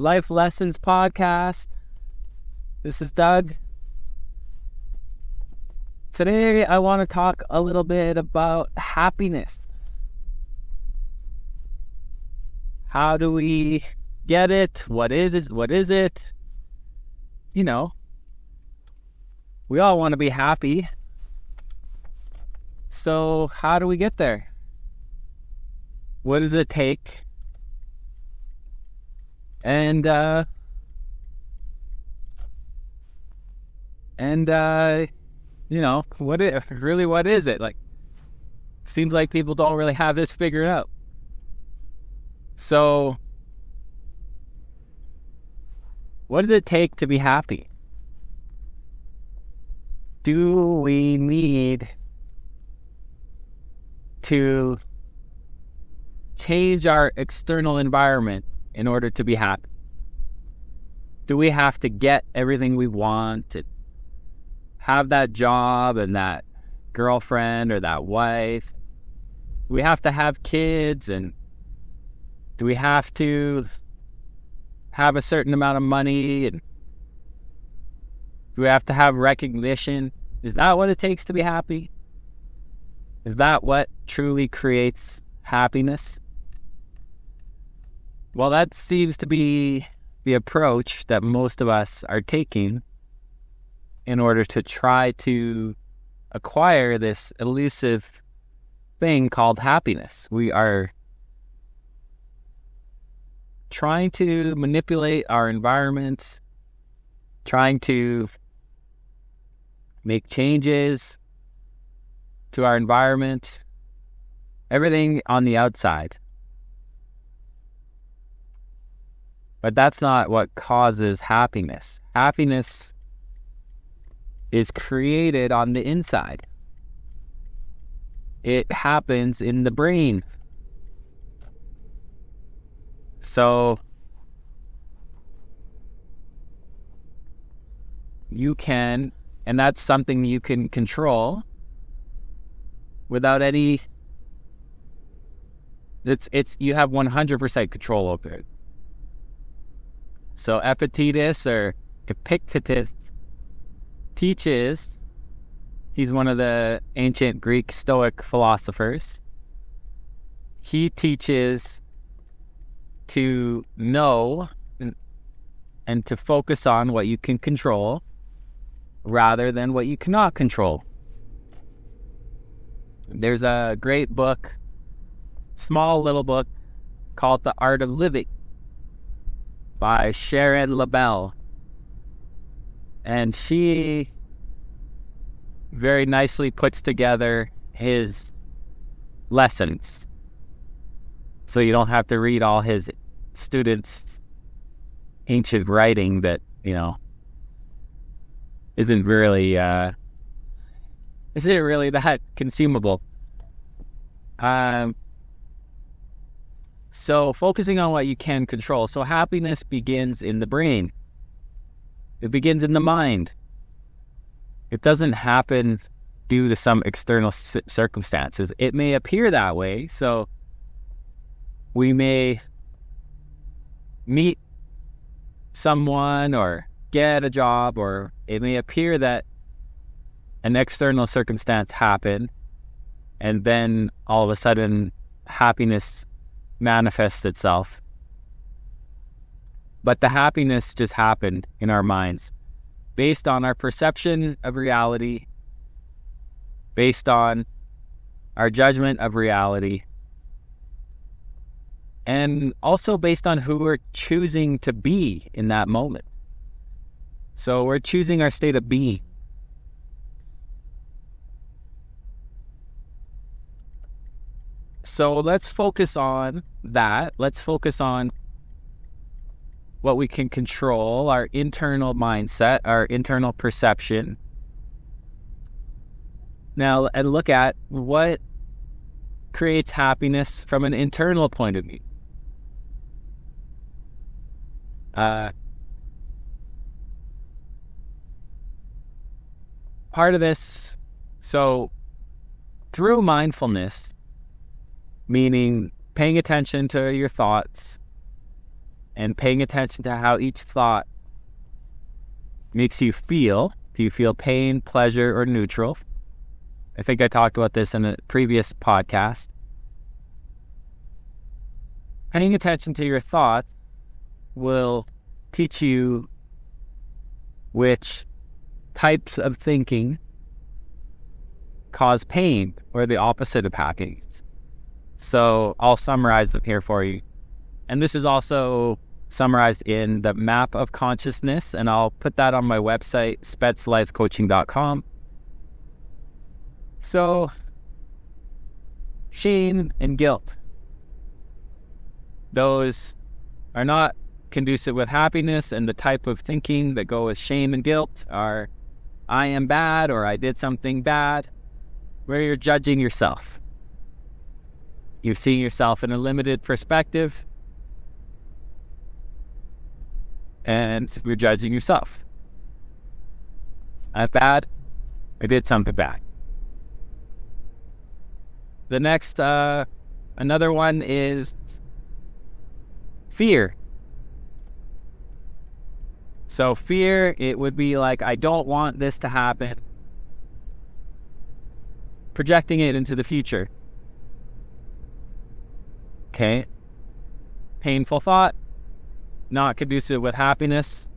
Life Lessons Podcast. This is Doug. Today I want to talk a little bit about happiness. How do we get it? What is it? You know, we all want to be happy. So how do we get there? What does it take? And you know, what is it? Like, seems like people don't really have this figured out. So, what does it take to be happy? Do we need to change our external environment in order to be happy? Do we have to get everything we want, to have that job and that girlfriend or that wife? Do we have to have kids, and do we have to have a certain amount of money, and do we have to have recognition? Is that what it takes to be happy? Is that what truly creates happiness? Well, that seems to be the approach that most of us are taking in order to try to acquire this elusive thing called happiness. We are trying to manipulate our environment, trying to make changes to our environment, everything on the outside. But that's not what causes happiness. Happiness is created on the inside. It happens in the brain. So you can, and that's something you can control without any, you have 100% control over it. So Epictetus or Epictetus teaches, he's one of the ancient Greek Stoic philosophers. He teaches to know and to focus on what you can control rather than what you cannot control. There's a great book, small little book, called The Art of Living by Sharon LaBelle. And she very nicely puts together his lessons, so you don't have to read all his students' ancient writing that, you know, isn't really that consumable. So focusing on what you can control. So happiness begins in the brain. It begins in the mind. It doesn't happen due to some external circumstances. It may appear that way. So we may meet someone or get a job, or it may appear that an external circumstance happened, and then all of a sudden happiness manifests itself. But the happiness just happened in our minds based on our perception of reality, based on our judgment of reality, and also based on who we're choosing to be in that moment. So we're choosing our state of being. So let's focus on that. Let's focus on what we can control, our internal mindset, our internal perception. Now, and look at what creates happiness from an internal point of view. Part of this, so through mindfulness, meaning paying attention to your thoughts and paying attention to how each thought makes you feel. Do you feel pain, pleasure, or neutral? I think I talked about this in a previous podcast. Paying attention to your thoughts will teach you which types of thinking cause pain or the opposite of happiness. So I'll summarize them here for you. And this is also summarized in the map of consciousness, and I'll put that on my website, spetslifecoaching.com. So, shame and guilt. Those are not conducive with happiness, and the type of thinking that go with shame and guilt are, I am bad, or I did something bad, where you're judging yourself. You're seeing yourself in a limited perspective, and you're judging yourself. I'm bad, I did something bad. The next, another one is fear. So fear, it would be like, I don't want this to happen. Projecting it into the future. Okay. Painful thought, not conducive with happiness.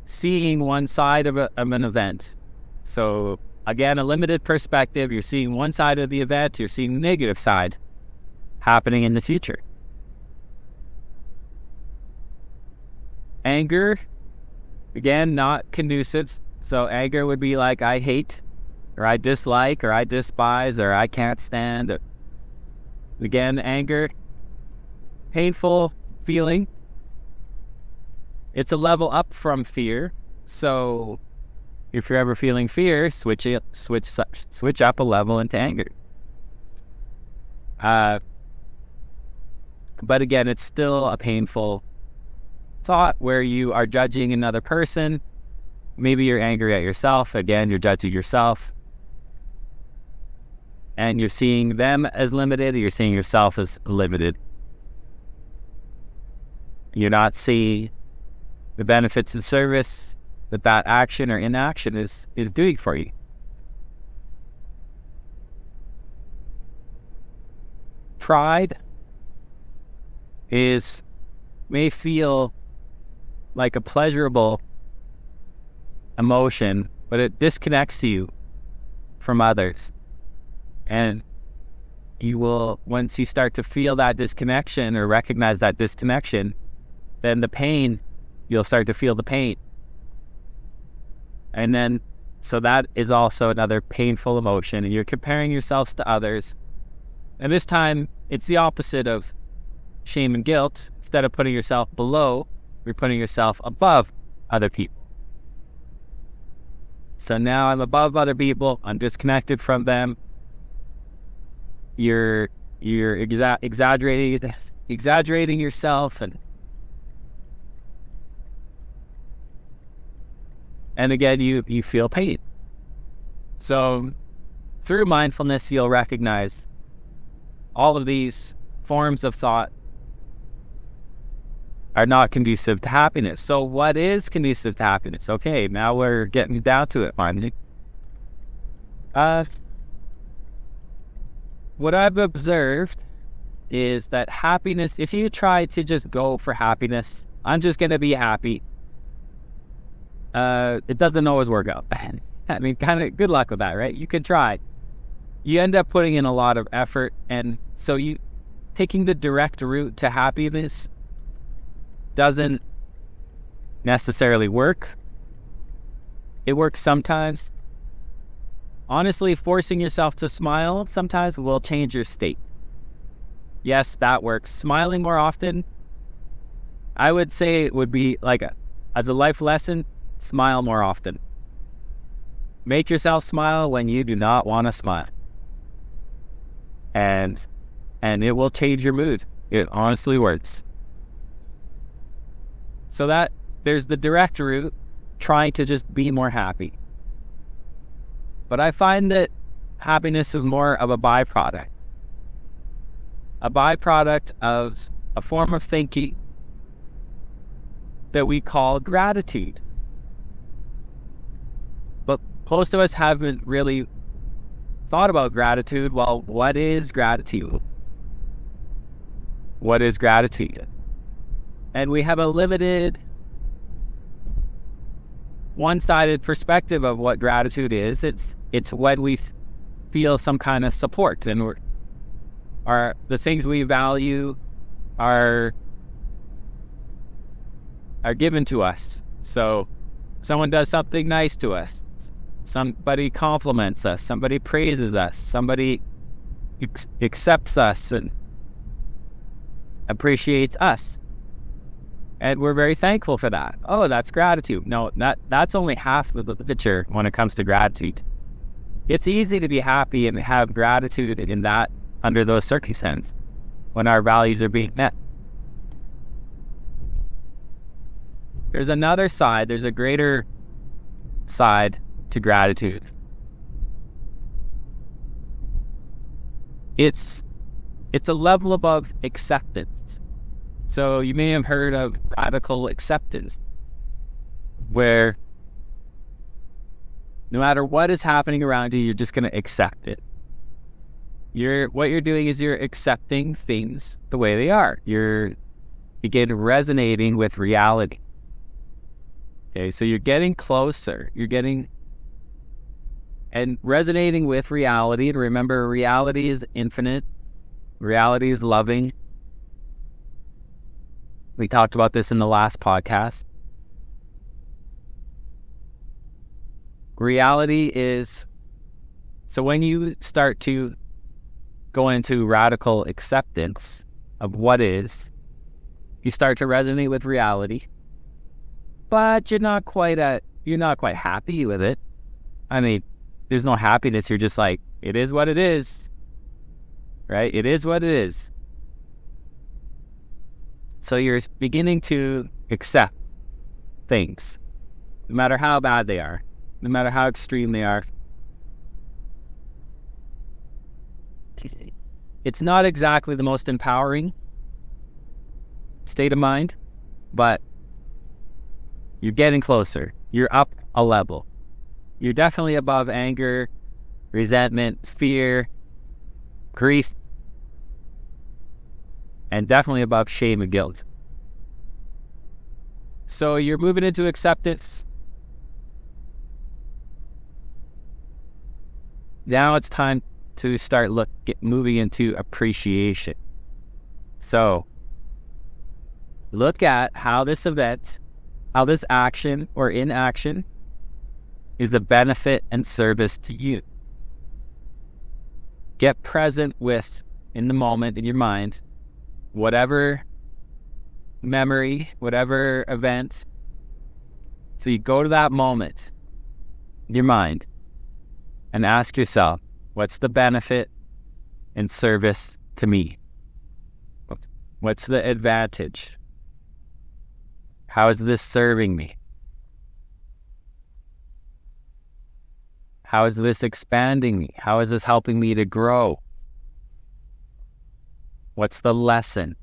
Seeing one side of an event. So again, a limited perspective. You're seeing one side of the event. You're seeing the negative side happening in the future. Anger, again, not conducive. So anger would be like, I hate, or I dislike, or I despise, or I can't stand. Again, anger, painful feeling. It's a level up from fear. So if you're ever feeling fear, switch up a level into anger. But again, it's still a painful thought where you are judging another person. Maybe you're angry at yourself. Again, you're judging yourself. And you're seeing them as limited, or you're seeing yourself as limited. You're not seeing the benefits and service that action or inaction is doing for you. Pride may feel like a pleasurable emotion, but it disconnects you from others. And you will, once you start to feel that disconnection or recognize that disconnection, then the pain, you'll start to feel the pain. And then, so that is also another painful emotion, and you're comparing yourselves to others. And this time, it's the opposite of shame and guilt. Instead of putting yourself below, you're putting yourself above other people. So now I'm above other people, I'm disconnected from them. You're exaggerating yourself, and again you feel pain. So through mindfulness, you'll recognize all of these forms of thought are not conducive to happiness. So what is conducive to happiness? Okay, now we're getting down to it finally. What I've observed is that happiness, if you try to just go for happiness, I'm just going to be happy, it doesn't always work out. I mean, kind of good luck with that, right? You could try. You end up putting in a lot of effort, and so you taking the direct route to happiness doesn't necessarily work. It works sometimes. Honestly, forcing yourself to smile sometimes will change your state. Yes, that works. Smiling more often, I would say it would be like as a life lesson, smile more often. Make yourself smile when you do not want to smile. And it will change your mood. It honestly works. So that there's the direct route, trying to just be more happy. But I find that happiness is more of a byproduct. A byproduct of a form of thinking that we call gratitude. But most of us haven't really thought about gratitude. Well, what is gratitude? What is gratitude? And we have a limited, one-sided perspective of what gratitude is. It's when we feel some kind of support, and the things we value are given to us. So someone does something nice to us, somebody compliments us, somebody praises us, somebody accepts us and appreciates us, and we're very thankful for that. Oh, that's gratitude. No, that's only half of the picture when it comes to gratitude. It's easy to be happy and have gratitude in that, under those circumstances, when our values are being met. There's another side, there's a greater side to gratitude. It's a level above acceptance. So you may have heard of radical acceptance, where no matter what is happening around you, you're just going to accept it. What you're doing is you're accepting things the way they are. You begin resonating with reality. Okay, so you're getting closer. And resonating with reality. And remember, reality is infinite. Reality is loving. We talked about this in the last podcast. Reality is, so when you start to go into radical acceptance of what is, you start to resonate with reality, but you're not quite happy with it. I mean, there's no happiness. You're just like, it is what it is, right? It is what it is. So you're beginning to accept things, no matter how bad they are, no matter how extreme they are. It's not exactly the most empowering state of mind, but you're getting closer. You're up a level. You're definitely above anger, resentment, fear, grief, and definitely above shame and guilt. So you're moving into acceptance. Now it's time to start moving into appreciation. So look at how this event, how this action or inaction is a benefit and service to you. Get present with, in the moment, in your mind, whatever memory, whatever event. So you go to that moment in your mind and ask yourself, what's the benefit and service to me? What's the advantage? How is this serving me? How is this expanding me? How is this helping me to grow? What's the lesson?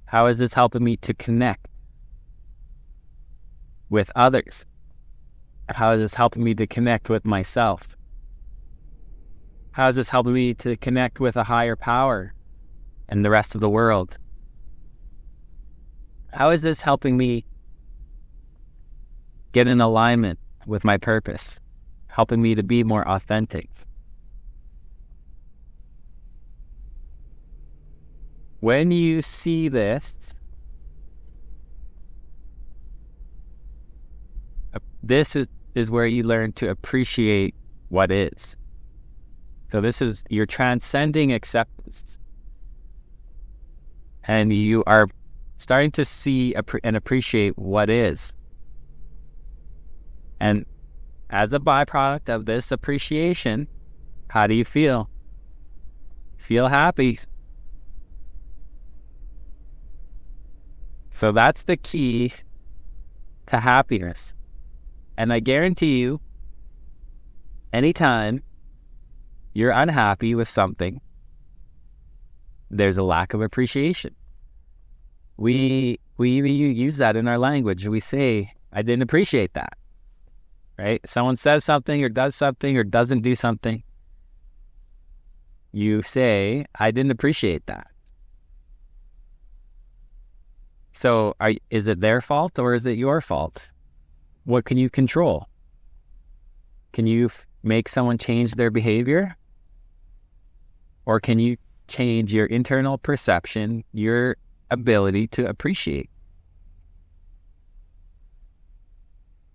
How is this helping me to connect with others? How is this helping me to connect with myself? How is this helping me to connect with a higher power and the rest of the world? How is this helping me get in alignment with my purpose, helping me to be more authentic? When you see this, this is where you learn to appreciate what is. So you're transcending acceptance. And you are starting to see and appreciate what is. And as a byproduct of this appreciation, how do you feel? Feel happy. So that's the key to happiness. And I guarantee you, anytime you're unhappy with something, there's a lack of appreciation. We use that in our language. We say, I didn't appreciate that, right? Someone says something or doesn't do something. You say, I didn't appreciate that. So is it their fault or is it your fault? What can you control? Can you make someone change their behavior? Or can you change your internal perception, your ability to appreciate?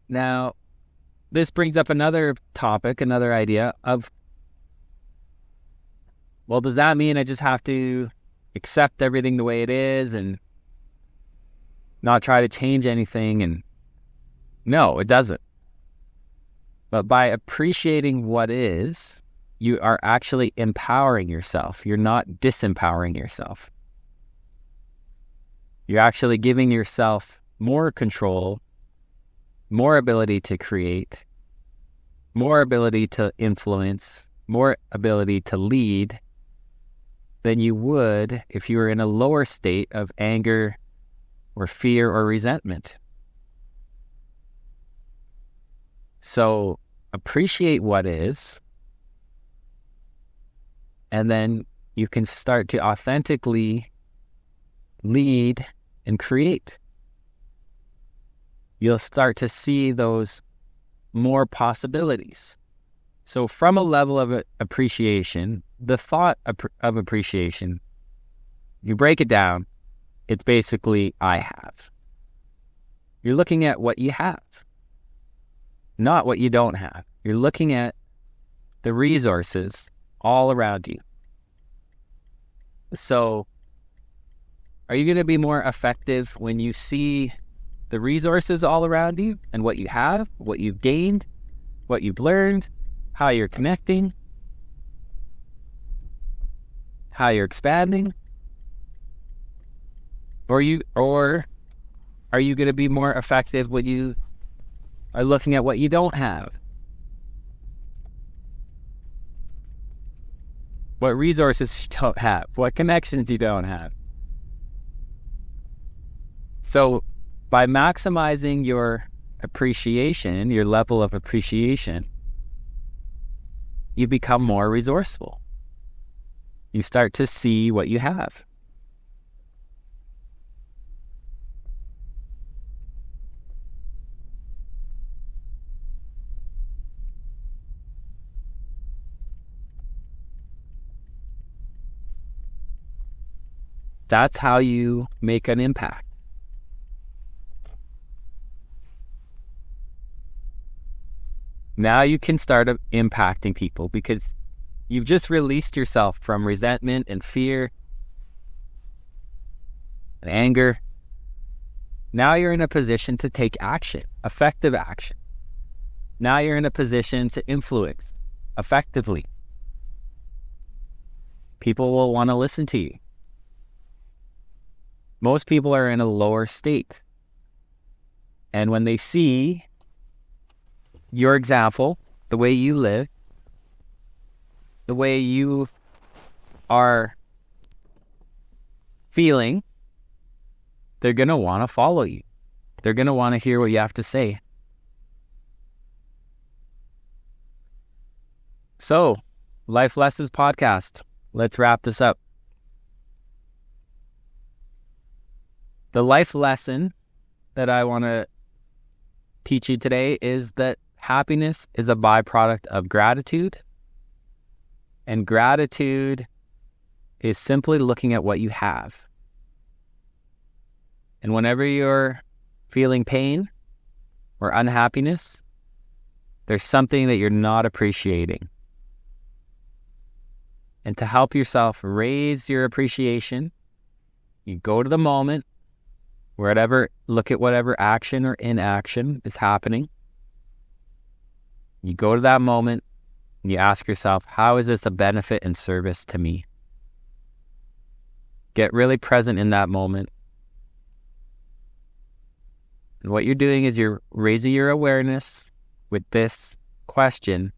Now, this brings up another topic, another idea of, well, does that mean I just have to accept everything the way it is and not try to change anything? And no, it doesn't. But by appreciating what is, you are actually empowering yourself. You're not disempowering yourself. You're actually giving yourself more control, more ability to create, more ability to influence, more ability to lead than you would if you were in a lower state of anger or fear or resentment. So appreciate what is, and then you can start to authentically lead and create. You'll start to see those more possibilities. So from a level of appreciation, the thought of appreciation, you break it down, it's basically I have. You're looking at what you have, not what you don't have. You're looking at the resources all around you. So are you going to be more effective when you see the resources all around you and what you have, what you've gained, what you've learned, how you're connecting, how you're expanding? Or are you going to be more effective when you are looking at what you don't have? What resources you don't have, what connections you don't have. So by maximizing your appreciation, your level of appreciation, you become more resourceful. You start to see what you have. That's how you make an impact. Now you can start impacting people because you've just released yourself from resentment and fear and anger. Now you're in a position to take action, effective action. Now you're in a position to influence effectively. People will want to listen to you. Most people are in a lower state. And when they see your example, the way you live, the way you are feeling, they're going to want to follow you. They're going to want to hear what you have to say. So, Life Lessons Podcast. Let's wrap this up. The life lesson that I want to teach you today is that happiness is a byproduct of gratitude. And gratitude is simply looking at what you have. And whenever you're feeling pain or unhappiness, there's something that you're not appreciating. And to help yourself raise your appreciation, you go to the moment, look at whatever action or inaction is happening. You go to that moment and you ask yourself, how is this a benefit and service to me? Get really present in that moment. And what you're doing is you're raising your awareness with this question.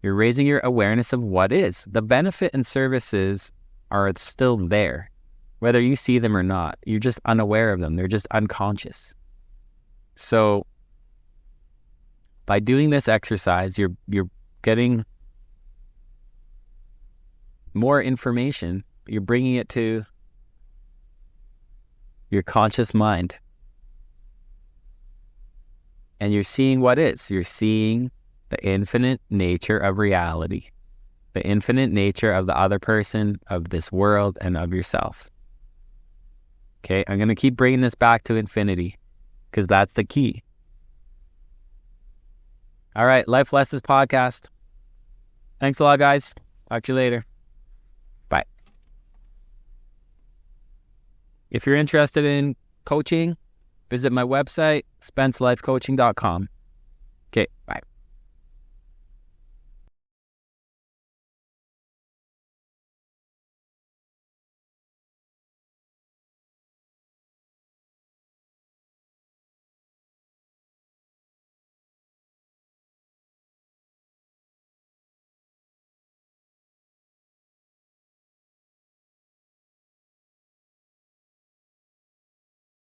You're raising your awareness of what is. The benefit and services are still there. Whether you see them or not, you're just unaware of them. They're just unconscious. So by doing this exercise, you're getting more information. You're bringing it to your conscious mind. And you're seeing what is. You're seeing the infinite nature of reality, the infinite nature of the other person, of this world, and of yourself. Okay, I'm going to keep bringing this back to infinity because that's the key. All right, Life Lessons Podcast. Thanks a lot, guys. Talk to you later. Bye. If you're interested in coaching, visit my website, spencelifecoaching.com. Okay, bye.